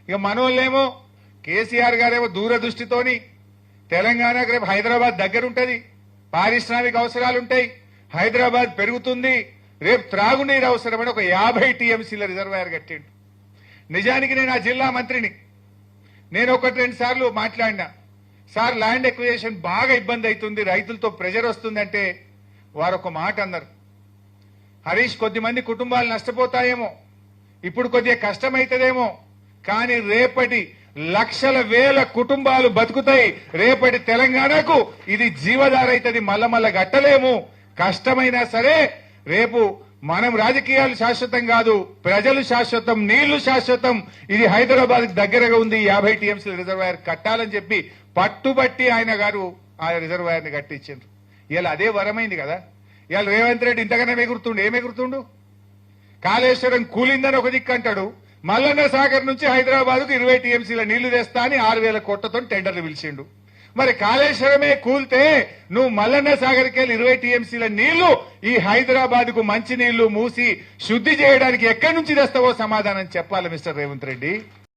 ఇక మనోళ్ళేమో కేసీఆర్ గారేమో దూరదృష్టితోని తెలంగాణకు రేపు హైదరాబాద్ దగ్గరుంటది, పారిశ్రామిక అవసరాలుంటాయి, హైదరాబాద్ పెరుగుతుంది, రేపు త్రాగునీరు అవసరమని ఒక 50 టీఎంసీల రిజర్వాయర్ కట్టిండు. నిజానికి నేను ఆ జిల్లా మంత్రిని, నేను 1-2 సార్లు మాట్లాడినా, సార్ ల్యాండ్ ఎక్విజిషన్ బాగా ఇబ్బంది అవుతుంది, రైతులతో ప్రెజర్ వస్తుందంటే వారు ఒక మాట అన్నారు, హరీష్ కొద్దిమంది కుటుంబాలు నష్టపోతాయేమో, ఇప్పుడు కొద్దిగా కష్టమైతుందేమో, కానీ రేపటి లక్షల వేల కుటుంబాలు బతుకుతాయి, రేపటి తెలంగాణకు ఇది జీవధార అవుతుంది, మల్ల గట్టలేము, కష్టమైనా సరే రేపు మనం రాజకీయాలు శాశ్వతం కాదు, ప్రజలు శాశ్వతం, నీళ్లు శాశ్వతం, ఇది హైదరాబాద్ దగ్గరగా ఉంది, 50 టీఎంసీ రిజర్వాయర్ కట్టాలని చెప్పి పట్టుబట్టి ఆయన గారు ఆ రిజర్వాయర్ ని కట్టించారు. ఇలా అదే వరమైంది కదా. ఇవాళ రేవంత్ రెడ్డి ఇంతగానే ఏమెగురుతుండు, కాళేశ్వరం కూలిందని ఒక దిక్కు అంటాడు, మల్లన్న సాగర్ నుంచి హైదరాబాద్ కు 20 టీఎంసీల నీళ్లు తెస్తా అని 6,000 కోట్లతో టెండర్లు పిలిచిండు. మరి కాళేశ్వరమే కూల్తే నువ్వు మల్లన్న సాగర్కి వెళ్ళి 20 టీఎంసీల నీళ్లు ఈ హైదరాబాద్ కు మంచి నీళ్లు మూసి శుద్ధి చేయడానికి ఎక్కడి నుంచి తెస్తావో సమాధానం చెప్పాలి మిస్టర్ రేవంత్ రెడ్డి.